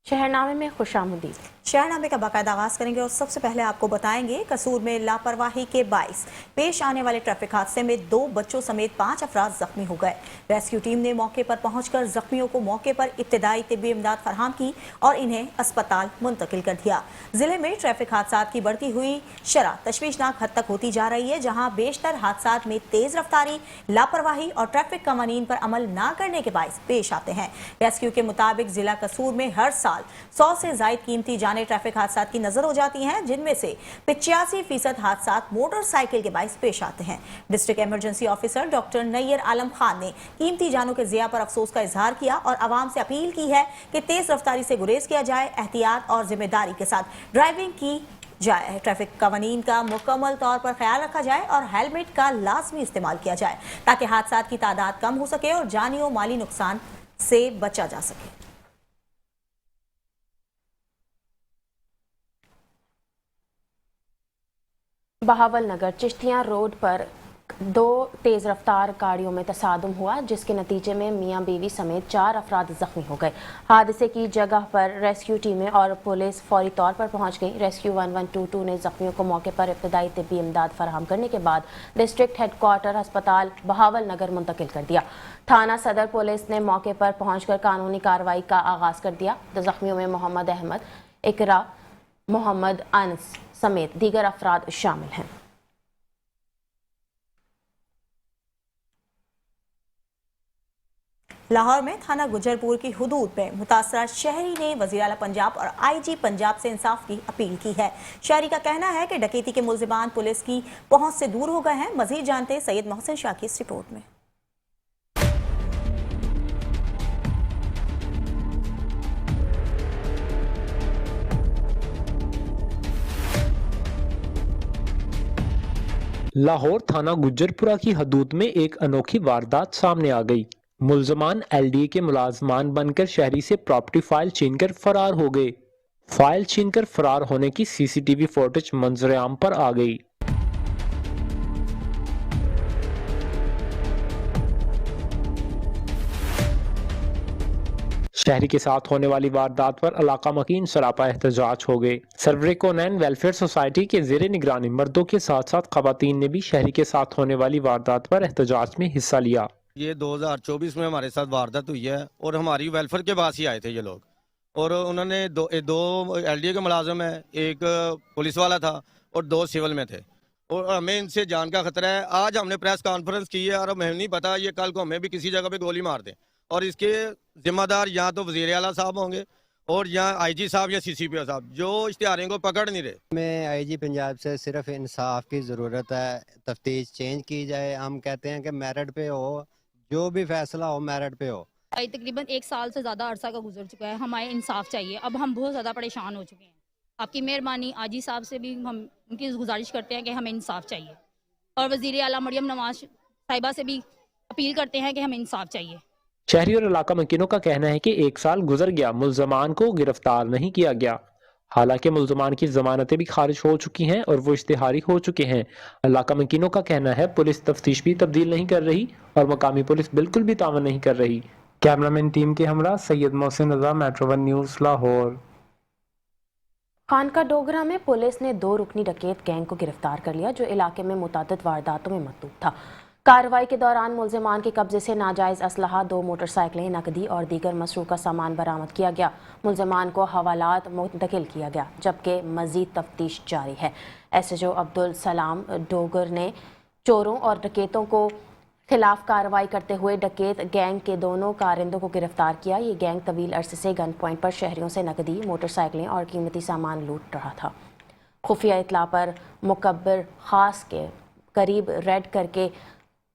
शहरनामे में खुशामदीद। शहरनामे का बाकायदा आगाज करेंगे और सबसे पहले आपको बताएंगे कसूर में लापरवाही के बाइस पेश आने वाले ट्रैफिक हादसे में 2 बच्चों समेत 5 अफराद जख्मी हो गए। रेस्क्यू टीम ने मौके पर पहुंचकर जख्मियों को मौके पर इब्तिदाई तिब्बी इमदाद फराहम की और इन्हें अस्पताल मुंतकिल कर दिया। जिले में ट्रैफिक हादसा की बढ़ती हुई शरह तशवीशनाक हद तक होती जा रही है, जहाँ बेशतर हादसा में तेज रफ्तारी, लापरवाही और ट्रैफिक कवानीन पर अमल न करने के बाइस पेश आते हैं। रेस्क्यू के मुताबिक जिला कसूर में हर साल 100 से ज्यादा कीमती जाने ट्रैफिक हादसा की नजर हो जाती हैं, जिनमें से 85% हादसा मोटरसाइकिल के बाइस पेश आते हैं। District emergency officer doctor Nayyar Alam Khan ने कीमती जानों के ज़िया पर अफसोस का इजहार किया और आवाम से अपील की है कि तेज रफ्तारी से गुरेज किया जाए, एहतियात और जिम्मेदारी के साथ ड्राइविंग की जाए, ट्रैफिक कवानीन का मुकम्मल तौर पर ख्याल रखा जाए और हेलमेट का लाजमी इस्तेमाल किया जाए ताकि हादसा की तादाद कम हो सके और जानी और माली नुकसान से बचा जा सके। बहावल नगर चिश्तियां रोड पर 2 तेज रफ्तार गाड़ियों में तसादुम हुआ, जिसके नतीजे में मियां बीवी समेत 4 अफराद जख्मी हो गए। हादसे की जगह पर रेस्क्यू टीमें और पुलिस फौरी तौर पर पहुंच गई। रेस्क्यू 1122 ने जख्मियों को मौके पर इब्तिदाई तिब्बी इमदाद फराहम करने के बाद डिस्ट्रिक्ट हेडक्वार्टर अस्पताल बहावल नगर मुंतकिल कर दिया। थाना सदर पुलिस ने मौके पर पहुंचकर कानूनी कार्रवाई का आगाज कर दिया। तो जख्मियों में मोहम्मद अहमद, इकरा, मोहम्मद अनस समेत दीगर अफराद शामिल हैं। लाहौर में थाना गुजरपुर की हुदूद में मुतासरा शहरी ने वज़ीर आला पंजाब और IG पंजाब से इंसाफ की अपील की है। शहरी का कहना है कि डकैती के मुल्ज़िमान पुलिस की पहुंच से दूर हो गए हैं। मज़ीद जानते सैयद मोहसिन शाह की इस रिपोर्ट में। लाहौर थाना गुजरपुरा की हदूद में एक अनोखी वारदात सामने आ गई। मुल्जमान LDA के मुलाजमान बनकर शहरी से प्रॉपर्टी फाइल छीनकर फरार हो गए। फाइल छीनकर फरार होने की CCTV फुटेज मंजर आम पर आ गई। शहरी के साथ होने वाली वारदात पर इलाका मकीन सरापा एहतजाज हो गए। सर्वरे कोनैन वेलफेयर सोसाइटी के ज़ेरे निगरानी मर्दों के साथ साथ खवातीन ने भी शहरी के साथ होने वाली वारदात पर एहतजाज में हिस्सा लिया। ये 2024 में हमारे साथ वारदात हुई है और हमारी वेलफेयर के पास ही आए थे ये लोग, और उन्होंने दो LDA के मुलाजम है, एक पुलिस वाला था और 2 सिविल में थे, और हमें इनसे जान का खतरा है। आज हमने प्रेस कॉन्फ्रेंस की है और हमें नहीं पता ये कल को हमें भी किसी जगह पे गोली मार दें, और इसके जिम्मेदार या तो वज़ीर आला साहब होंगे और या IG साहब या CCPO साहब, जो इश्तिहारों को पकड़ नहीं रहे। हमें IG पंजाब से सिर्फ इंसाफ की ज़रूरत है, तफ्तीश चेंज की जाए। हम कहते हैं कि मेरिट पे हो, जो भी फैसला हो मेरिट पे हो। तकरीबन 1 साल से ज़्यादा अरसा का गुजर चुका है, हमारे इंसाफ चाहिए। अब हम बहुत ज़्यादा परेशान हो चुके हैं। आपकी मेहरबानी, IG साहब से भी हम उनकी गुजारिश करते हैं कि हमें इंसाफ चाहिए, और वज़ीर आला मरियम नवाज साहिबा से भी अपील करते हैं कि हमें इंसाफ चाहिए। शहरी और इलाका मकीनों का कहना है कि 1 साल गुजर गया, मुल्जमान को गिरफ्तार नहीं किया गया। हालांकि मुल्जमान की जमानतें भी खारिज हो चुकी हैं और वो इश्तिहारी हो चुके हैं। इलाका मकीनों का कहना है पुलिस तफ्तीश भी तब्दील नहीं कर रही और मकामी पुलिस बिल्कुल भी तावन नहीं कर रही। कैमरामैन टीम के हमरा सैयद मोहसिन रजा, मेट्रो 1 न्यूज़, लाहौर। खानका डोगरा में पुलिस ने 2 रुकनी डकैत गैंग को गिरफ्तार कर लिया, जो इलाके में मुतादिद वारदातों में मतलूब था। कार्रवाई के दौरान मुल्जिमान के कब्जे से नाजायज़ असलहा, 2 मोटरसाइकिलें, नकदी और दीगर मसरूका सामान बरामद किया गया। मुल्जिमान को हवालात मुंतकिल किया गया, जबकि मज़ीद तफ्तीश जारी है। SHO अब्दुल सलाम डोगर ने चोरों और डकैतों को खिलाफ कार्रवाई करते हुए डकैत गैंग के 2 कारिंदों को गिरफ्तार किया। ये गैंग तवील अरसे से गन पॉइंट पर शहरियों से नकदी, मोटरसाइकिलें और कीमती सामान लूट रहा था। खुफिया इतला पर मुकब्बिर खास के करीब रेड करके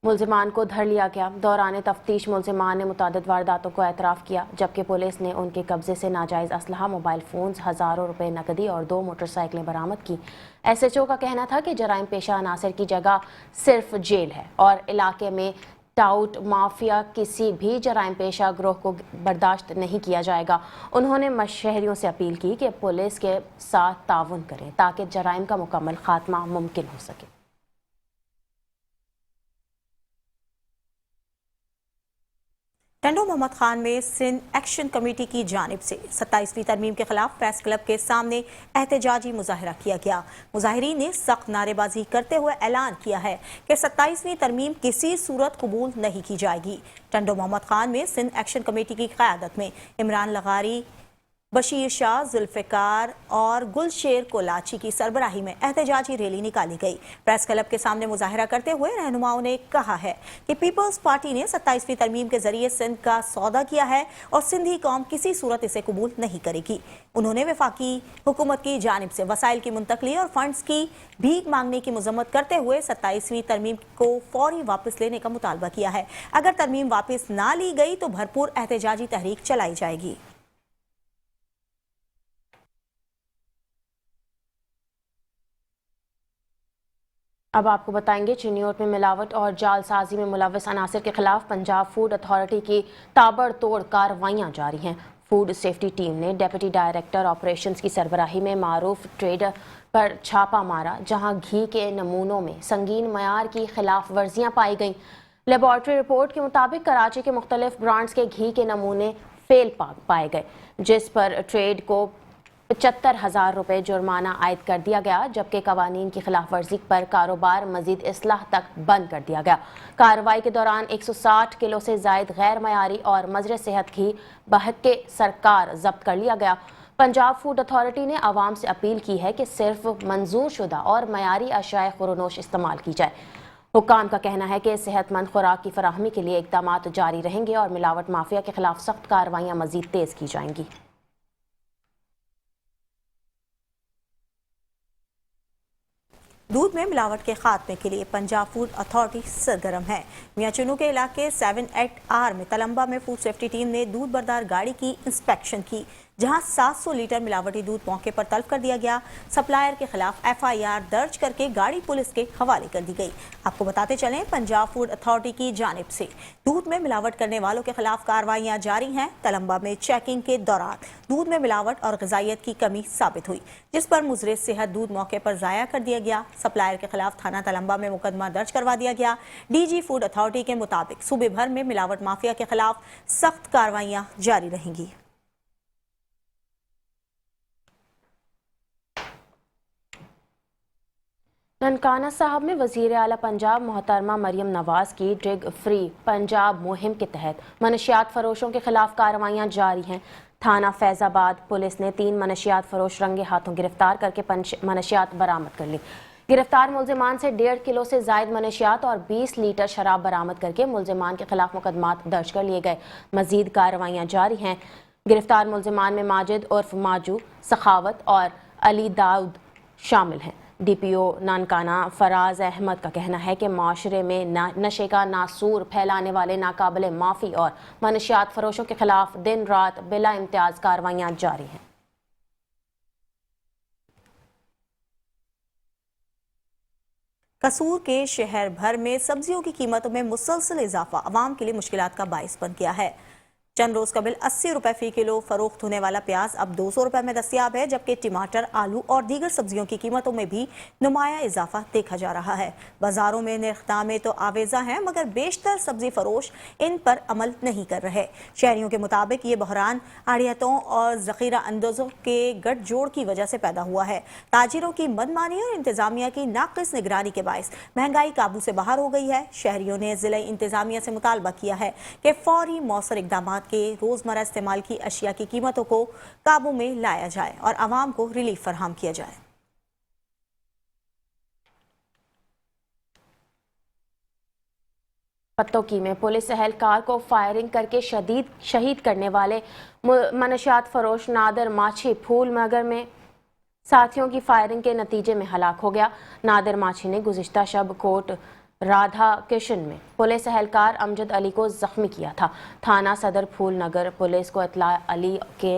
मुल्जिमान को धर लिया गया। दौरान तफ्तीश मुल्जिमान ने मुतादिद वारदातों को एतराफ़ किया, जबकि पुलिस ने उनके कब्जे से नाजायज़ असलहा, मोबाइल फ़ोन्स, हज़ारों रुपए नकदी और 2 मोटरसाइकिलें बरामद की। SHO का कहना था कि जराइम पेशा अनासर की जगह सिर्फ जेल है और इलाके में टाउट माफिया किसी भी जराइम पेशा ग्रोह को बर्दाश्त नहीं किया जाएगा। उन्होंने शहरियों से अपील की कि पुलिस के साथ ताउन करें ताकि जराइम का मुकम्मल खात्मा मुमकिन हो सके। टंडो मोहम्मद खान में सिंध एक्शन कमेटी की जानिब से 27वीं तरमीम के खिलाफ प्रेस क्लब के सामने एहतजाजी मुजाहरा किया गया। मुजाहिरीन ने सख्त नारेबाजी करते हुए ऐलान किया है कि 27वीं तरमीम किसी सूरत कबूल नहीं की जाएगी। टंडो मोहम्मद खान में सिंध एक्शन कमेटी की क़यादत में इमरान लगारी, बशीर शाह, जुल्फ़िकार और गुलशेर कोलाची की सरबराही में एहतजाजी रैली निकाली गई। प्रेस क्लब के सामने मुजाहरा करते हुए रहनुमाओं ने कहा है कि पीपल्स पार्टी ने 27वीं तरमीम के जरिए सिंध का सौदा किया है और सिंधी कौम किसी सूरत इसे कबूल नहीं करेगी। उन्होंने वफाकी हुकूमत की जानिब से वसाइल की मुंतकली और फंड्स की भीख मांगने की मजम्मत करते हुए 27वीं तरमीम को फौरी वापस लेने का मुतालबा किया है। अगर तरमीम वापस ना ली गई तो भरपूर एहतजाजी तहरीक चलाई जाएगी। अब आपको बताएंगे चिन्नीओट में मिलावट और जालसाजी में मुलव्वस अनासर के खिलाफ पंजाब फूड अथॉरिटी की ताबड़तोड़ कार्रवाइयां जारी हैं। फूड सेफ्टी टीम ने डेप्यूटी डायरेक्टर ऑपरेशंस की सरबराही में मारूफ ट्रेडर पर छापा मारा, जहां घी के नमूनों में संगीन मयार की खिलाफ वर्जियां पाई गईं। लेबॉर्ट्री रिपोर्ट के मुताबिक कराची के मुख्तलिफ ब्रांड्स के घी के नमूने फेल पाए गए, जिस पर ट्रेड को 75,000 रुपये जुर्माना आयद कर दिया गया, जबकि कवानीन की खिलाफ वर्जी पर कारोबार मजीद इस्लाह तक बंद कर दिया गया। कार्रवाई के दौरान 160 किलो से जायद गैर मयारी और मजरे सेहत घी बहके सरकार जब्त कर लिया गया। पंजाब फूड अथॉरिटी ने आवाम से अपील की है कि सिर्फ मंजूर शुदा और मयारी अशाए खुरनोश इस्तेमाल की जाए। हुक्काम का कहना है कि सेहतमंद खुराक की फराहमी के लिए इकदाम जारी रहेंगे और मिलावट माफिया के खिलाफ सख्त कार्रवाइयाँ मजीद तेज की जाएंगी। दूध में मिलावट के खात्मे के लिए पंजाब फूड अथॉरिटी सरगर्म है। मियां चुनू के इलाके 7-8R में तलम्बा में फूड सेफ्टी टीम ने दूध बरदार गाड़ी की इंस्पेक्शन की, जहां 700 लीटर मिलावटी दूध मौके पर तलब कर दिया गया। सप्लायर के खिलाफ FIR दर्ज करके गाड़ी पुलिस के हवाले कर दी गई। आपको बताते चलें, पंजाब फूड अथॉरिटी की जानिब से दूध में मिलावट करने वालों के खिलाफ कार्रवाइयां जारी हैं। तलम्बा में चेकिंग के दौरान दूध में मिलावट और ग़िज़ाइयत की कमी साबित हुई, जिस पर मुज़रे सेहत दूध मौके पर ज़ाया कर दिया गया। सप्लायर के खिलाफ थाना तलम्बा में मुकदमा दर्ज करवा दिया गया। DG फूड अथॉरिटी के मुताबिक सूबे भर में मिलावट माफिया के खिलाफ सख्त कार्रवाइयां जारी रहेंगी। ननकाना साहब में वज़ीर आला पंजाब मोहतरमा मरियम नवाज की ड्रग फ्री पंजाब मुहिम के तहत मनशियात फरोशों के खिलाफ कार्रवाइयां जारी हैं। थाना फैज़ाबाद पुलिस ने 3 मनशियात फरोश रंगे हाथों गिरफ्तार करके मनशियात बरामद कर ली। गिरफ्तार मुलजिमान से 1.5 किलो से जायद मनशियात और 20 लीटर शराब बरामद करके मुलजिमान के खिलाफ मुकदमात दर्ज कर लिए गए। मजीद कार्रवाइयां जारी हैं। गिरफ्तार मुलजिमान में माजिद उर्फ माजू, सखावत और अली दाऊद शामिल हैं। DPO नानकाना फराज अहमद का कहना है कि माशरे में नशे का नासूर फैलाने वाले नाकाबिले माफ़ी और मनशियात फरोशों के खिलाफ दिन रात बिला इम्तियाज कार्रवाइयां जारी हैं। कसूर के शहर भर में सब्जियों की कीमतों में मुसलसल इजाफा आवाम के लिए मुश्किलात का बाइस बन गया है। चंद रोज कबल 80 रुपए फी किलो फरोख्त होने वाला प्याज अब 200 रुपए में दस्तियाब है, जबकि टमाटर, आलू और दीगर सब्जियों की कीमतों में भी नुमाया इजाफा देखा जा रहा है। बाजारों में निर्खतामे तो आवेजा हैं, मगर बेशतर सब्जी फरोश इन पर अमल नहीं कर रहे। शहरियों के मुताबिक ये बहरान आड़ियतों और जखीरा अंदाजों के गठजोड़ की वजह से पैदा हुआ है। ताजिरों की मनमानी और इंतजामिया की नाकिस निगरानी के बायस महंगाई काबू से बाहर हो गई है। शहरियों ने जिला इंतजामिया से मुतालबा किया है कि फौरी मौसर इकदाम के रोजमर्रा इस्तेमाल की अशिया की कीमतों को काबू में लाया जाए और आवाम को रिलीफ फराहम किया जाए। पत्तोकी में पुलिस एहलकार को फायरिंग करके शहीद करने वाले मनशियात फरोश नादर माछी फूल नगर में साथियों की फायरिंग के नतीजे में हलाक हो गया। नादर माछी ने गुज़िश्ता शब कोट राधा किशन में पुलिस एहलकार अमजद अली को जख्मी किया था। थाना सदर फूल नगर पुलिस को इत्तला अली के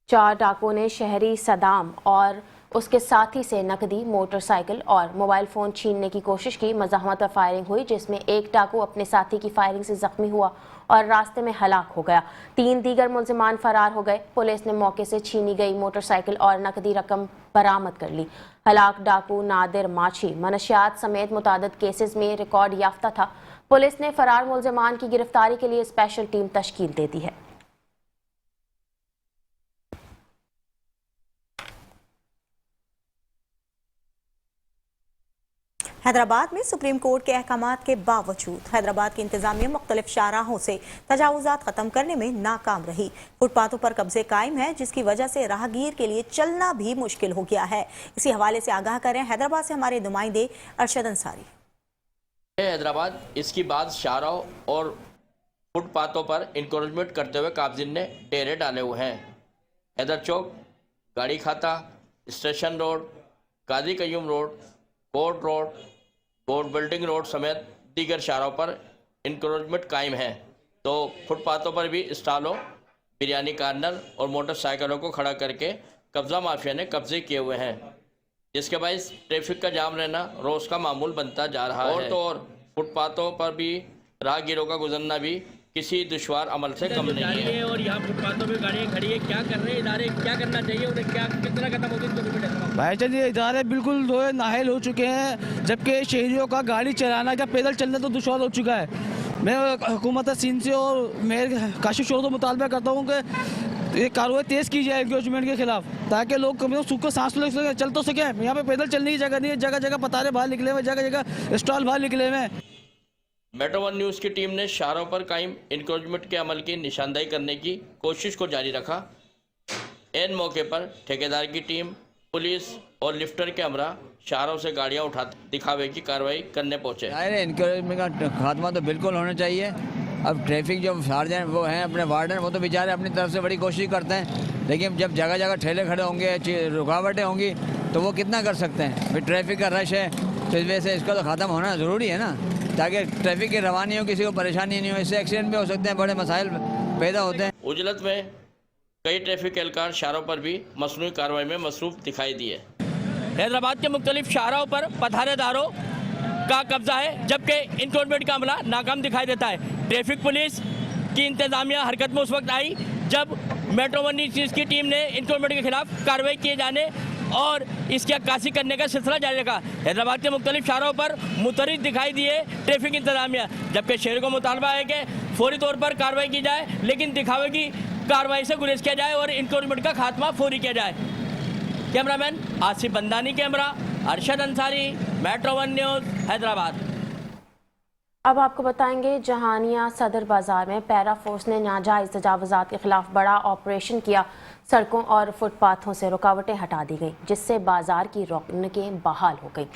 4 डाकुओं ने शहरी सदाम और उसके साथी से नकदी, मोटरसाइकिल और मोबाइल फ़ोन छीनने की कोशिश की। मज़ाहमत पर फायरिंग हुई, जिसमें एक डाकू अपने साथी की फायरिंग से जख्मी हुआ और रास्ते में हलाक हो गया। 3 दीगर मुलजिमान फरार हो गए। पुलिस ने मौके से छीनी गई मोटरसाइकिल और नकदी रकम बरामद कर ली। हलाक डाकू नादिर माछी मनशियात समेत मुतादिद केसेस में रिकॉर्ड याफ्ता था। पुलिस ने फरार मुलजमान की गिरफ्तारी के लिए स्पेशल टीम तश्कील दे दी है। हैदराबाद में सुप्रीम कोर्ट के अहकामात के बावजूद हैदराबाद की इंतजामिया मुख्तलिफ शाहराहों से तजावुजात खत्म करने में नाकाम रही। फुटपाथों पर कब्जे कायम है, जिसकी वजह से राहगीर के लिए चलना भी मुश्किल हो गया है। इसी हवाले से आगाह करें हैदराबाद से हमारे नुमाइंदे अरशद अंसारी। हैदराबाद इसकी बाद शाहराह और फुटपाथों पर इंकरेजमेंट करते हुए काबजिन ने डेरे डाले हुए हैं। Haider Chowk, Gari Khata, station road, Qazi Qayyum road, court road, court building road समेत दीगर शाहराहों पर इंकरेजमेंट कायम है, तो फुटपाथों पर भी स्टॉलों, बिरयानी कार्नर और मोटरसाइकिलों को खड़ा करके कब्जा माफिया ने कब्जे किए हुए हैं, जिसके बायस ट्रैफिक का जाम रहना रोज़ का मामूल बनता जा रहा है। और तो और फुटपाथों पर भी राहगीरों का गुजरना भी किसी दुश्वार अमल से कम नहीं है। और यहाँ फुटपाथों पे गाड़ियाँ खड़ी है, क्या कर रहे हैं इदारे, क्या करना चाहिए उन्हें, क्या कितना खत्म होगी? भाई चल ये इदारे बिल्कुल जो है नाअहल हो चुके हैं, जबकि शहरियों का गाड़ी चलाना क्या पैदल चलना तो दुश्वार हो चुका है। मैं हुकूमत सिंध से और मेयर काशिफ शोर से मुतालबा करता हूँ कि ये कार्रवाई तेज़ की जाए एनक्रोचमेंट के खिलाफ, ताकि लोग कम से कम सूख सांस ले सकें, चल तो सके। यहाँ पे पैदल चलने की जगह नहीं है, जगह जगह पतारे बाहर निकले हुए, जगह जगह स्टॉल बाहर निकले हुए हैं। मेट्रो वन न्यूज़ की टीम ने शाहराहों पर कायम इंकरेजमेंट के अमल की निशानदाही करने की कोशिश को जारी रखा। एन मौके पर ठेकेदार की टीम, पुलिस और लिफ्टर के हमरा शाहराहों से गाड़ियां उठा दिखावे की कार्रवाई करने पहुंचे। इंकरेजमेंट का खात्मा तो बिल्कुल होना चाहिए। अब ट्रैफिक जो सार्जन वो हैं अपने वार्डन, वो तो बेचारे अपनी तरफ से बड़ी कोशिश करते हैं, लेकिन जब जगह जगह ठेले खड़े होंगे, रुकावटें होंगी, तो वो कितना कर सकते हैं। फिर ट्रैफिक का रश है, तो इस वजह से इसका तो ख़त्म होना ज़रूरी है ना, ताकि ट्रैफिक की रवानी हो, किसी को परेशानी नहीं हो। इससे एक्सीडेंट भी हो सकते हैं, बड़े मसाइल पैदा होते हैं। उजलत में कई ट्रैफिक एहलकार शाहराहों पर भी मसनूई कार्रवाई में मसरूफ दिखाई दिए। हैदराबाद के मुख्तलिफ शाहराहों पर पथारेदारों का कब्जा है, जबकि इंकरेजमेंट का अमला नाकाम दिखाई देता है। ट्रैफिक पुलिस की इंतजामिया हरकत में उस वक्त आई जब मेट्रो वन न्यूज़ की टीम ने इंकरेजमेंट के खिलाफ कार्रवाई किए जाने और इसकी अक्कासी करने का सिलसिला जारी रखा। हैदराबाद के मुख्तलिफ शाहराहों पर मुतरिद दिखाई दिए ट्रैफिक इंतजामिया, जबकि शहर को मुतालबा है कि फौरी तौर पर कार्रवाई की जाए, लेकिन दिखावे की कार्रवाई से गुरेज किया जाए और इंकरेजमेंट का खात्मा फौरी किया जाए। Cameraman Asif bandhani, camera Arshad Ansari, metro one news, Hyderabad. अब आपको बताएंगे जहानिया सदर बाजार में पैरा फोर्स ने नाजायज़ तजावुज़ात के खिलाफ बड़ा ऑपरेशन किया। सड़कों और फुटपाथों से रुकावटें हटा दी गई, जिससे बाजार की रौनकें बहाल हो गई।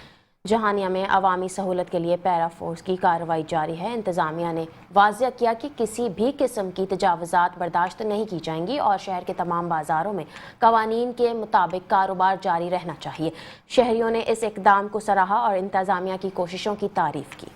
जहानिया में अवामी सहूलत के लिए पैरा फोर्स की कार्रवाई जारी है। इंतज़ामिया ने वाज़िया किया कि किसी भी किस्म की तजावुज़ात बर्दाश्त नहीं की जाएंगी और शहर के तमाम बाज़ारों में कवानीन के मुताबिक कारोबार जारी रहना चाहिए। शहरियों ने इस इक़दाम को सराहा और इंतज़ामिया की कोशिशों की तारीफ की।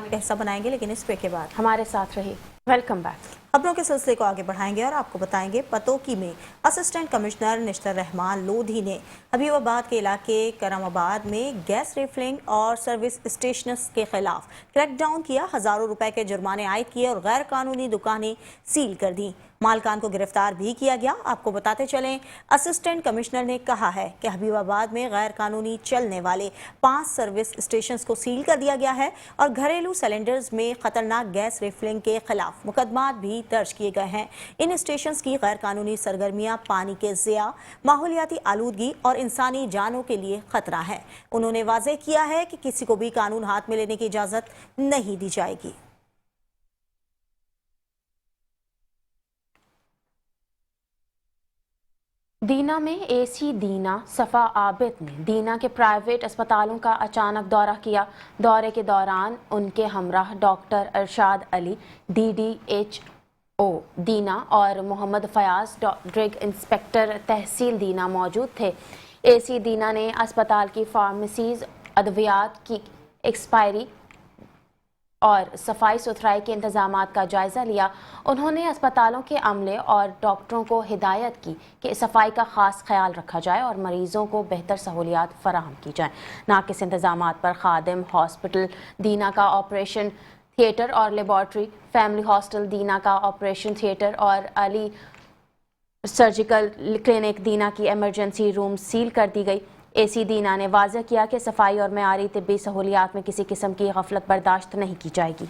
हिस्सा बनाएंगे, लेकिन इस ब्रेक के बाद हमारे साथ रहिए। Welcome back. खबरों के सिलसिले को आगे बढ़ाएंगे और आपको बताएंगे पतोकी में असिस्टेंट कमिश्नर निश्तर रहमान लोधी ने हबीबाबाद के इलाके करमाबाद में गैस रिफिलिंग और सर्विस स्टेशंस के खिलाफ क्रैकडाउन किया। हजारों रुपए के जुर्माने आयद किए और गैर कानूनी दुकानें सील कर दी। मालकान को गिरफ्तार भी किया गया। आपको बताते चलें, असिस्टेंट कमिश्नर ने कहा है कि हबीबाबाद में गैर कानूनी चलने वाले 5 सर्विस स्टेशंस को सील कर दिया गया है और घरेलू सिलेंडर्स में खतरनाक गैस रिफिलिंग के खिलाफ मुकदमात भी दर्ज किए गए हैं। इन स्टेशंस की गैर कानूनी सरगर्मियां पानी के ज़िया, माहौलियाती आलूदगी और इंसानी जानों के लिए खतरा है। उन्होंने वाज़ेह किया है कि किसी को भी कानून हाथ में लेने की इजाज़त नहीं दी जाएगी। दीना में एसी दीना सफ़ा आबिद ने दीना के प्राइवेट अस्पतालों का अचानक दौरा किया। दौरे के दौरान उनके हमराह डॉक्टर अरशाद अली, DDHO दीना और मोहम्मद फयाज, ड्रग इंस्पेक्टर तहसील दीना मौजूद थे। एसी दीना ने अस्पताल की फार्मेसीज, अद्वियात की एक्सपायरी और सफाई सुथराई के इंतजामात का जायज़ा लिया। उन्होंने अस्पतालों के अमले और डॉक्टरों को हिदायत की कि सफाई का ख़ास ख्याल रखा जाए और मरीज़ों को बेहतर सहूलियात फराहम की जाए। नाकिस इंतजामात पर खादिम हॉस्पिटल दीना का ऑपरेशन थिएटर और लेबॉर्ट्री, फैमिली हॉस्टल दीना का ऑपरेशन थिएटर और अली सर्जिकल क्लिनिक दीना की एमरजेंसी रूम सील कर दी गई। AC दीना ने वाज़ह किया कि सफाई और मेयारी तिब्बी सहूलियात में किसी किस्म की गफलत बर्दाश्त नहीं की जाएगी।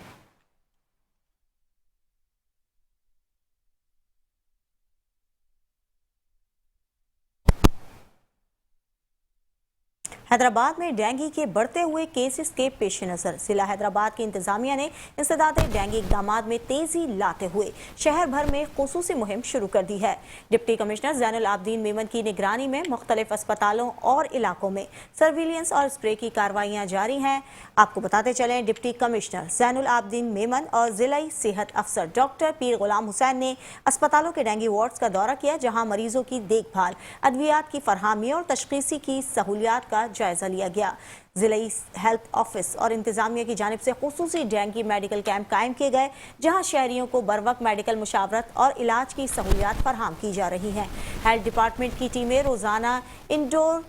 हैदराबाद में डेंगू के बढ़ते हुए केसेस के पेश नज़र जिला हैदराबाद की इंतजामिया ने इंसदाद डेंगू इक़दामात में तेजी लाते हुए शहर भर में खुसूसी मुहिम शुरू कर दी है। डिप्टी कमिश्नर ज़ैनुल आबदीन मेमन की निगरानी में मुख्तलिफ अस्पतालों और इलाकों में सर्विलियंस और स्प्रे की कार्रवाइयाँ जारी हैं। आपको बताते चलें, डिप्टी कमिश्नर ज़ैनुल आबदीन मेमन और ज़िलाई सेहत अफसर डॉक्टर पीर गुलाम हुसैन ने अस्पतालों के डेंगू वार्ड्स का दौरा किया, जहाँ मरीजों की देखभाल, अद्वियात की फरहमी और तशखीसी की सहूलियात का जायजा लिया गया। जिलाई हेल्थ ऑफिस और इंतजामिया की जानिब से खुसूसी डेंगू मेडिकल कैंप कायम किए गए, जहां शहरियों को बरवक्त मेडिकल मुशावरत और इलाज की सहूलियात फराहम की जा रही हैं। हेल्थ डिपार्टमेंट की टीमें रोजाना इंडोर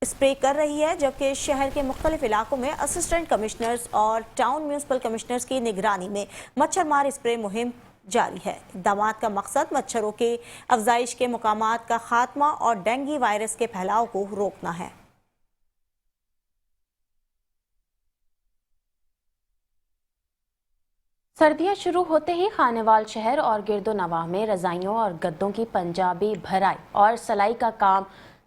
स्प्रे कर रही है, जबकि शहर के मुख्तलिफ इलाकों में असिस्टेंट कमिश्नर्स और टाउन म्यूनसिपल कमिश्नर्स की निगरानी में मच्छर मार स्प्रे मुहिम जारी है। इक़दामात का मकसद मच्छरों के अफजाइश के मकामात का खात्मा और डेंगू वायरस के फैलाव को रोकना है। सर्दियां शुरू होते ही खानेवाल शहर और गिरदो नवाह में रजाइयों और गद्दों की पंजाबी भराई और सलाई का काम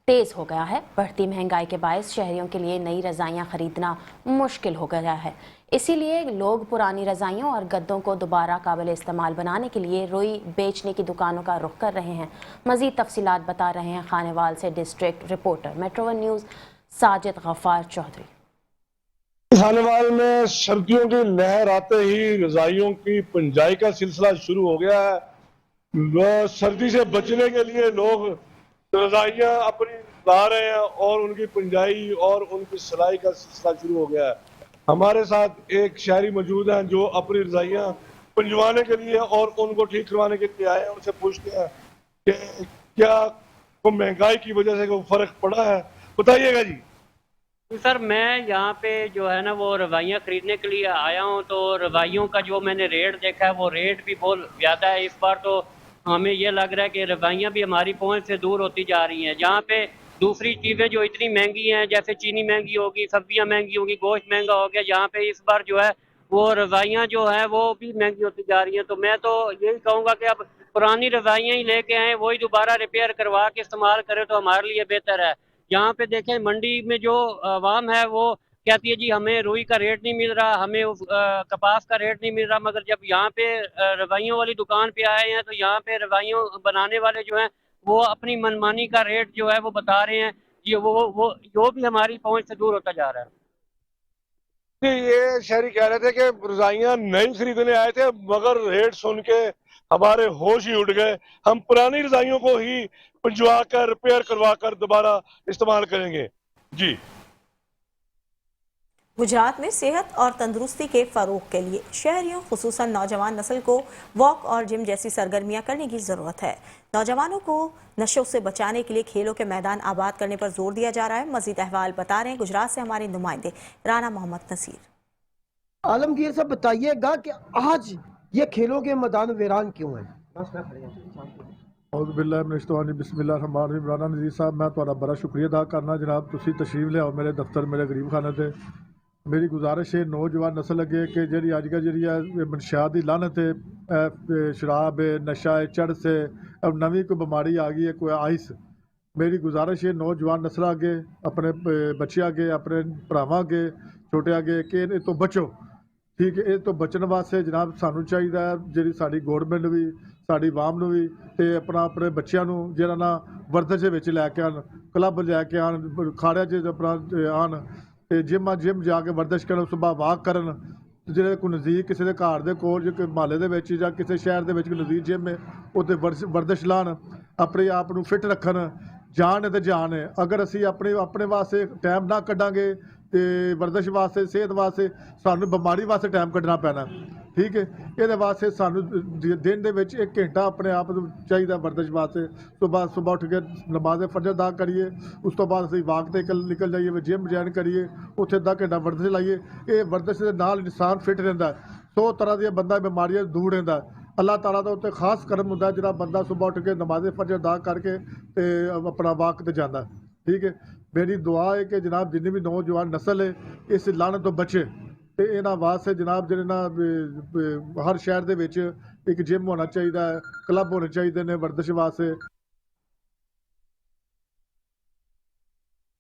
तेज हो गया है। बढ़ती महंगाई के बायस शहरियों के लिए नई रजाइयां खरीदना मुश्किल हो गया है, इसीलिए लोग पुरानी रजाइयों और गद्दों को दोबारा काबिल इस्तेमाल बनाने के लिए रुई बेचने की दुकानों का रुख कर रहे हैं। मजीद तफसीलात बता रहे हैं खानेवाल से district reporter metro one news Sajid Ghaffar Chaudhry. Khanewal में सर्दियों की लहर आते ही रजाइयों की पंजाई का सिलसिला शुरू हो गया है। सर्दी से बचने के लिए लोग रजाइयाँ अपनी ला रहे हैं और उनकी पंजाई और उनकी सिलाई का सिलसिला शुरू हो गया है। हमारे साथ एक शहरी मौजूद हैं जो अपनी रजाइयाँ पंजवाने के लिए और उनको ठीक करवाने के लिए आए हैं। उनसे पूछते हैं कि क्या वो महंगाई की वजह से कोई फर्क पड़ा है, बताइएगा जी। सर, मैं यहाँ पे जो है ना वो रवाइयाँ खरीदने के लिए आया हूँ, तो रवाइयों का जो मैंने रेट देखा है वो रेट भी बहुत ज़्यादा है। इस बार तो हमें ये लग रहा है कि रवाइयाँ भी हमारी पहुँच से दूर होती जा रही हैं। जहाँ पे दूसरी चीज़ें जो इतनी महंगी हैं, जैसे चीनी महंगी होगी, सब्जियाँ महंगी होगी, गोश्त महंगा हो गया, यहाँ पे इस बार जो है वो रवाइयाँ जो है वो भी महंगी होती जा रही हैं। तो मैं तो यही कहूँगा कि अब पुरानी रवाइयाँ ही लेके आएँ, वही दोबारा रिपेयर करवा के इस्तेमाल करें तो हमारे लिए बेहतर है। यहाँ पे देखें, मंडी में जो आवाम है वो कहती है जी हमें रुई का रेट नहीं मिल रहा, हमें कपास का रेट नहीं मिल रहा, मगर जब यहाँ पे रवाइयों वाली दुकान पे आए हैं तो यहाँ पे रवाइयों बनाने वाले जो हैं वो अपनी मनमानी का रेट जो है वो बता रहे हैं जी, वो जो भी हमारी पहुंच से दूर होता जा रहा है। ये शहरी कह रहे थे कि रजाइयाँ नई खरीदने आए थे, मगर रेट सुन के हमारे होश ही उड़ गए। हम पुरानी रजाइयों को ही पंजवा कर रिपेयर करवा कर दोबारा इस्तेमाल करेंगे जी। गुजरात में सेहत और तंदुरुस्ती के फरोग के लिए शहरियों खुसूसन नौजवान नस्ल को वॉक और जिम जैसी सरगर्मियां करने की ज़रूरत है। नौजवानों को नशों से बचाने के लिए खेलों के मैदान आबाद करने पर जोर दिया जा रहा है। मजीद अहवाल बता रहे हैं गुजरात से हमारे नुमाइंदे राना मोहम्मद नसीर। आलमगीर साहब, बताइएगा कि आज ये खेलों के मैदान वीरान क्यों है? राना नज़ीर साहब, मैं तुहाडा बड़ा शुक्रिया अदा करना जनाब, तुसी तशरीफ लियाओ मेरे दफ्तर, मेरे गरीब खाने से। मेरी गुजारिश है नौजवान नस्ल अगे कि जी अजकल जी मनशियात की लानत है, शराब है, नशा है, चढ़ से अब नवी कोई बीमारी आ गई है, कोई आइस। मेरी गुजारिश है नौजवान नस्ल अगे, अपने बच्चे अगे, अपने भरावां अगे, छोटे अगे कि इह तो बचो। ठीक है, इस तो बचने वास्ते जनाब सानू चाहिए जी साड़ी गौरमेंट भी साड़ी आवाम भी तो अपने बच्चों को जिन्होंने ना वर्जिश लैके आन, क्लब लैके आन, खाड़िया अपना आन, जिम जाके वर्जिश कर, सुबह वाक करन। जिहड़े कोई नज़दीक किसी के घर के कोल महल्ले के या किसी शहर के नज़दीक जिम है उत्थे वर्जिश लान, अपने आप को फिट रखन। जान है तो जान है, अगर असी अपने वास्ते टाइम ना कड्डांगे तो वर्जिश वास्ते सेहत वास्ते सानू बीमारी वास्ते टाइम कड्ढना पैना। ठीक है, ये वास्ते सानू दिन दे विच 1 घंटा अपने आप चाहिए वर्जिश वास्ते। सुबह उठ के नमाज़ फजर अदा करिए, उस तो बाद असीं वाक ते निकल जाइए, जिम ज्वाइन करिए, उत्थे अद्धा घंटा वर्जिश लाइए। ये वर्जिश दे नाल इंसान फिट रहिंदा, 100 तरह दी बंदा बीमारियां दूर रहिंदा। अल्लाह ताला दा उत्ते खास करम हुंदा जिहड़ा बंदा सुबह उठ के नमाज़ फजर अदा करके ते अपना वाक ते जांदा। ठीक है, मेरी दुआ है कि जनाब जिन्नी भी नौजवान नस्ल है इस लानत तो बचे ਤੇ ਇਹਨਾਂ ਵਾਸਤੇ ਜਨਾਬ ਜਿਹੜੇ ਨਾ ਹਰ ਸ਼ਹਿਰ ਦੇ ਵਿੱਚ ਇੱਕ ਜਿਮ ਹੋਣਾ ਚਾਹੀਦਾ ਹੈ, ਕਲੱਬ ਹੋਣੇ ਚਾਹੀਦੇ ਨੇ ਵਰਜ਼ਿਸ਼ ਵਾਸਤੇ।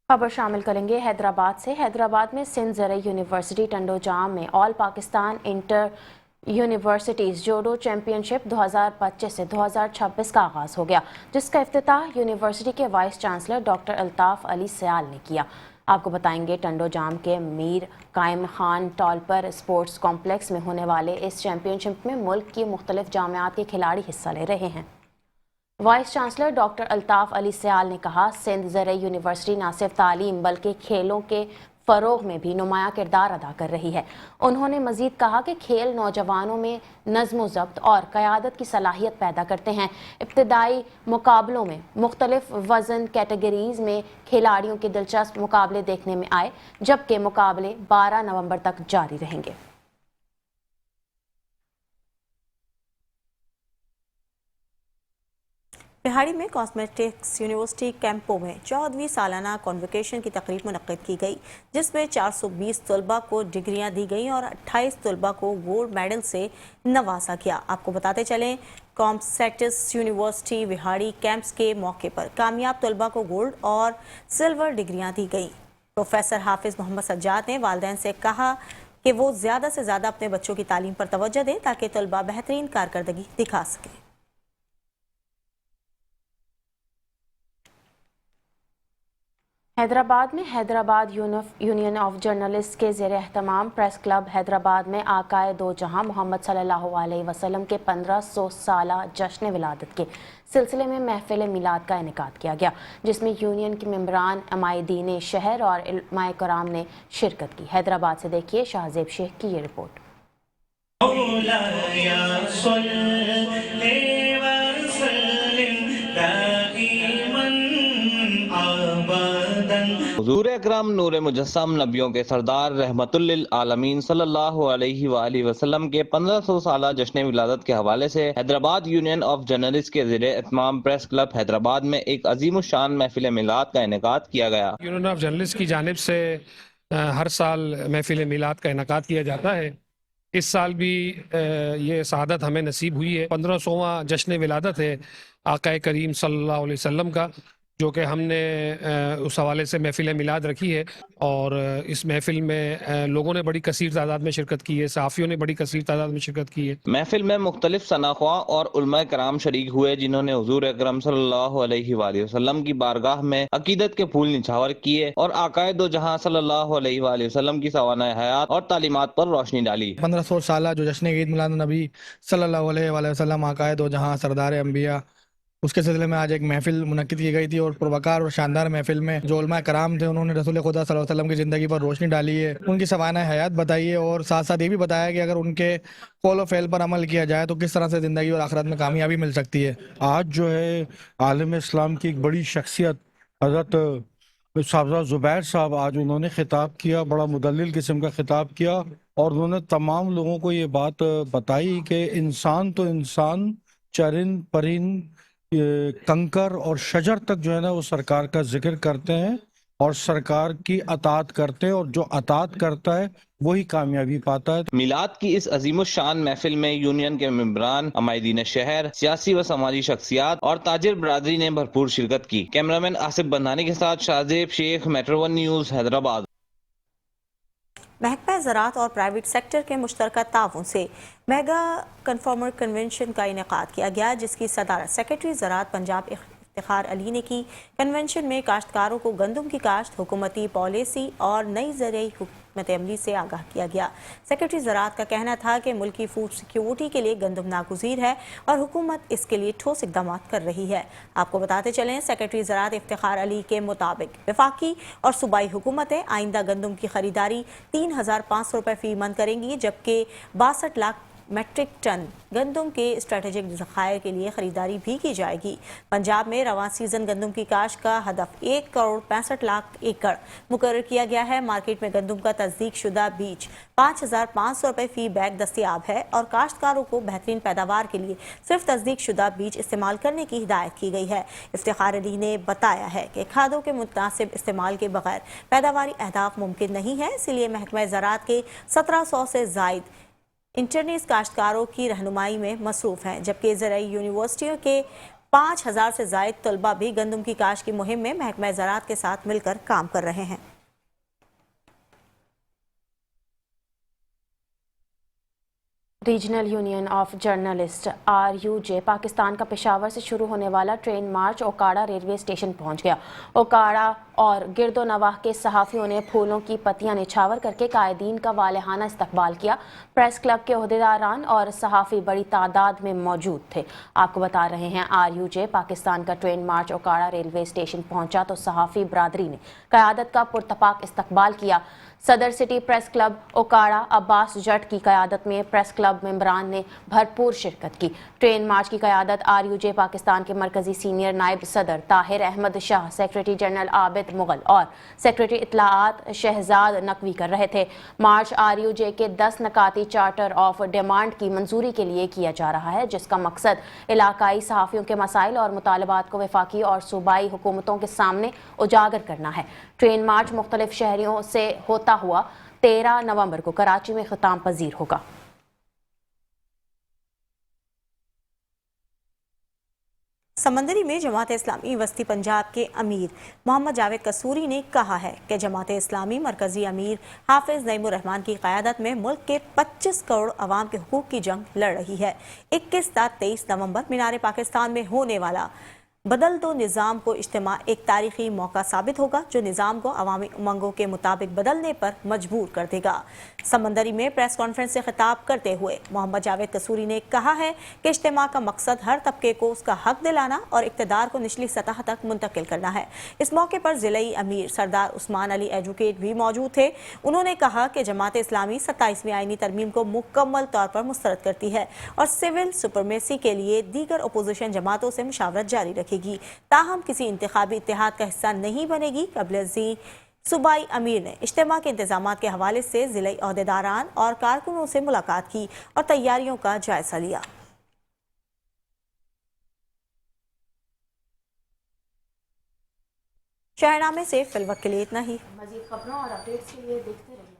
खबर शामिल करेंगे हैदराबाद से। हैदराबाद में सिंध ज़रई यूनिवर्सिटी टंडोजाम में ऑल पाकिस्तान इंटर यूनिवर्सिटीज़ जोडो चैम्पियनशिप 2025 से 2026 का आगाज़ हो गया, जिसका इफ्तिताह यूनिवर्सिटी के vice chancellor doctor Altaf Ali Sayal ने किया। आपको बताएंगे टंडोजाम के मीर कायम खान टॉल पर स्पोर्ट्स कॉम्प्लेक्स में होने वाले इस चैम्पियनशिप में मुल्क की मुख्तलिफ जामियात के खिलाड़ी हिस्सा ले रहे हैं। Vice chancellor doctor Altaf Ali Sayal ने कहा, सिंध ज़रई यूनिवर्सिटी न सिर्फ तालीम बल्कि खेलों के फ़रोग़ में भी नुमायाँ किरदार अदा कर रही है। उन्होंने मज़ीद कहा कि खेल नौजवानों में नज़्म ज़ब्त और क़यादत की सलाहियत पैदा करते हैं। इब्तदाई मुकाबलों में मुख्तलिफ वज़न कैटेगरीज़ में खिलाड़ियों के दिलचस्प मुकाबले देखने में आए, जबकि मुकाबले 12 नवंबर तक जारी रहेंगे। बिहाड़ी में कॉस्मेटिक्स यूनिवर्सिटी कैंपों में 14वीं सालाना कॉन्वोकेशन की तकरीब मुनक्किद की गई, जिसमें 420 तलबा को डिग्रियां दी गईं और 28 तलबा को गोल्ड मेडल से नवाजा गया। आपको बताते चलें, कॉस्मेटिक्स यूनिवर्सिटी बिहाड़ी कैंप्स के मौके पर कामयाब तलबा को गोल्ड और सिल्वर डिग्रियां दी गई। प्रोफेसर हाफिज मोहम्मद सज्जाद ने वालिदैन से कहा कि वो ज़्यादा से ज़्यादा अपने बच्चों की तालीम पर तवज्जो दें ताकि तलबा बेहतरीन कारकर्दगी दिखा सकें। हैदराबाद में हैदराबाद यूनियन ऑफ जर्नलिस्ट के ज़ेर एहतमाम प्रेस क्लब हैदराबाद में आकाए दो जहां मोहम्मद सल्लल्लाहु अलैहि वसल्लम के 1500 साला जश्न विलादत के सिलसिले में महफिल मिलाद का इनेकाद किया गया, जिसमें यूनियन के मेंबरान अमायदीन शहर और इल्माए कराम ने शिरकत की। हैदराबाद से देखिए शाहजेब शेख की ये रिपोर्ट। हुजूर अकरम नूर मुजस्सम नबियों के सरदार रहमतुल लिल आलमीन सल्लल्लाहु अलैहि वसल्लम के 1500 साला जश्न विलादत के हवाले से हैदराबाद यूनियन ऑफ जर्नलिस्ट के ज़ेरे एहतमाम प्रेस क्लब हैदराबाद में एक अजीम शान महफिल मिलाद का इनेकाद किया गया। यूनियन ऑफ जर्नलिस्ट की जानिब से हर साल महफिल मिलाद का इनेकाद किया जाता है। इस साल भी ये सआदत हमें नसीब हुई है। 1500वां जश्न विलादत है आकाए करीम सल्लल्लाहु अलैहि वसल्लम का, जो कि हमने उस हवाले से महफिल मिलाद रखी है और इस महफिल में लोगों ने बड़ी कसीर तादाद में शिरकत की है, सहाफ़ियों ने बड़ी कसीर तादाद में शिरकत की है। महफिल में मुख्तलिफ सनाख्वा और उलमाए कराम शरीक हुए, जिन्होंने हुजूर अकरम सल्लल्लाहु अलैहि वसल्लम की बारगाह में अकीदत के फूल निछावर किए और आकाए दो जहां सल्लल्लाहु अलैहि वसल्लम की सवानाए हयात और तालीमात पर रोशनी डाली। 1500 साला जो जश्न ईद मिलाद नबी सल्लल्लाहु अलैहि वसल्लम आकाए दो जहां सरदार अंबिया, उसके सिलसिले में आज एक महफिल मुनक्किद की गई थी और पुरवकार और शानदार महफिल में जो उलमा कराम थे उन्होंने रसूल खुदा सल्लल्लाहु अलैहि वसल्लम की ज़िंदगी पर रोशनी डाली है, उनकी सवानाए हयात बताई है और साथ साथ ये भी बताया कि अगर उनके कौल व फ़ेल पर अमल किया जाए तो किस तरह से ज़िंदगी और आखिरत में कामयाबी मिल सकती है। आज जो है आलम इस्लाम की एक बड़ी शख्सियत हज़रत साहबज़ादा ज़ुबैर साहब, आज उन्होंने खिताब किया, बड़ा मुदल्लिल किस्म का खिताब किया और उन्होंने तमाम लोगों को ये बात बताई कि इंसान तो इंसान, चरिंद परिंद कंकर और शजर तक जो है ना वो सरकार का जिक्र करते हैं और सरकार की अताअत करते हैं और जो अताअत करता है वही कामयाबी पाता है। मिलाद की इस अजीम शान महफिल में यूनियन के मेंबरान, अमायदीन शहर, सियासी व समाजी शख्सियात और ताजिर बरादरी ने भरपूर शिरकत की। कैमरामैन आसिफ बंधानी के साथ शाहजेब शेख, मेट्रो 1 न्यूज़, हैदराबाद। महकमा ज़राअत और प्राइवेट सेक्टर के मुश्तरका ताउन से मेगा कन्फॉर्मर कन्वेंशन का इनेकाद किया गया, जिसकी सदारत सेक्रेटरी ज़राअत पंजाब इफ्तिखार अली ने की। कन्वेंशन में काश्तकारों को गंदम की काश्त, हुकूमती पॉलिसी और नई ज़रई हिकमत अमली से आगाह किया गया। सेक्रेटरी ज़राअत का कहना था कि मुल्क की फूड सिक्योरिटी के लिए गंदम नागुज़ीर है और हुकूमत इसके लिए ठोस इक़दाम कर रही है। आपको बताते चलें, सेक्रेटरी ज़राअत इफ्तिखार अली के मुताबिक वफाकी और सूबाई हुकूमतें आइंदा गंदम की खरीदारी 3500 रुपये फ़ी मन करेंगी, जबकि 62 लाख मेट्रिक टन गंदम के स्ट्रेटेजिक ज़खायर के लिए खरीदारी भी की जाएगी। पंजाब में रवां सीजन गंदम की काश्त का हदफ 1,65,00,000 एकड़ मुकर्रर किया गया है। मार्केट में गंदम का तस्दीक शुदा बीज 5,500 रुपये फी बैग दस्तियाब है और काश्तकारों को बेहतरीन पैदावार के लिए सिर्फ तस्दीक शुदा बीज इस्तेमाल करने की हिदायत की गई है। इफ्तिखार अली ने बताया है कि खादों के मुतनासिब इस्तेमाल के बगैर पैदावारी अहदाफ मुमकिन नहीं है, इसलिए महकमा ज़राअत के 1700 से जायद इंटरनेट काश्तकारों की रहनुमाई में मसरूफ़ हैं, जबकि ज़राई यूनिवर्सिटियों के 5,000 से जायद तलबा भी गंदम की काश्त की मुहिम में महकमा ज़राअत के साथ मिलकर काम कर रहे हैं। Regional union of journalist RUJ Pakistan का पेशावर से शुरू होने वाला ट्रेन मार्च ओकाड़ा रेलवे स्टेशन पहुंच गया। ओकाड़ा और गिरदो नवाह के सहाफ़ियों ने फूलों की पत्तियां निछावर करके कायदीन का वालेहाना इस्तकबाल किया। प्रेस क्लब के ओहदेदारान और सहाफ़ी बड़ी तादाद में मौजूद थे। आपको बता रहे हैं RUJ पाकिस्तान का ट्रेन मार्च ओकाड़ा रेलवे स्टेशन पहुंचा तो सहाफ़ी बरादरी ने क़यादत का पुरतपाक इस्तकबाल किया। सदर city press club Okara Abbas Jat की क़यादत में प्रेस क्लब मेंबरान ने भरपूर शिरकत की। ट्रेन मार्च की क़यादत RUJ पाकिस्तान के मरकज़ी सीनियर नायब सदर ताहिर अहमद शाह, सेक्रेटरी जनरल आबिद मुगल और सेक्रेटरी इत्तलाआत शहजाद नकवी कर रहे थे। मार्च RUJ के 10 नकाती चार्टर ऑफ डिमांड की मंजूरी के लिए किया जा रहा है, जिसका मकसद इलाकाई सहाफ़ियों के मसाइल और मुतालबात को वफाकी और सूबाई हुकूमतों के सामने उजागर करना है। ट्रेन मार्च मुख्तलिफ शहरों से होता हुआ 13 नवंबर को कराची में ख़िताम पजीर होगा। समंदरी में जमात इस्लामी वस्ती पंजाब के अमीर मोहम्मद जावेद कसूरी ने कहा है कि जमात इस्लामी मरकजी अमीर हाफिज नईमुर रहमान की क़यादत में मुल्क के 25 करोड़ अवाम के हुकूक की जंग लड़ रही है। 21 ता 23 नवंबर मीनार पाकिस्तान में होने वाला बदल दो निज़ाम को इज्तिमा एक तारीखी मौका साबित होगा, जो निज़ाम को अवामी उमंगों के मुताबिक बदलने पर मजबूर कर देगा। समंदरी में प्रेस कॉन्फ्रेंस से खिताब करते हुए मोहम्मद जावेद कसूरी ने कहा है कि इज्तिमा का मकसद हर तबके को उसका हक दिलाना और इक़्तिदार को निचली सतह तक मुंतकिल करना है। इस मौके पर ज़िलाई अमीर सरदार उस्मान अली एजुकेट भी मौजूद थे। उन्होंने कहा कि जमात इस्लामी 27वीं आईनी तरमीम को मुकम्मल तौर पर मुस्तरद करती है और सिविल सुपरमेसी के लिए दीगर अपोजिशन जमातों से मुशावरत जारी रखेगी, ताहम किसी इंतखाबी इत्तेहाद का हिस्सा नहीं बनेगी। कबल सूबाई अमीर ने इज्तिमा के इंतजामात के हवाले से ज़िलाई ओहदेदारान और कारकुनों से मुलाकात की और तैयारियों का जायजा लिया। शहरनामे से फिलवक्त के लिए इतना ही। मज़ीद खबरों और अपडेट्स के लिए देखते रहिए।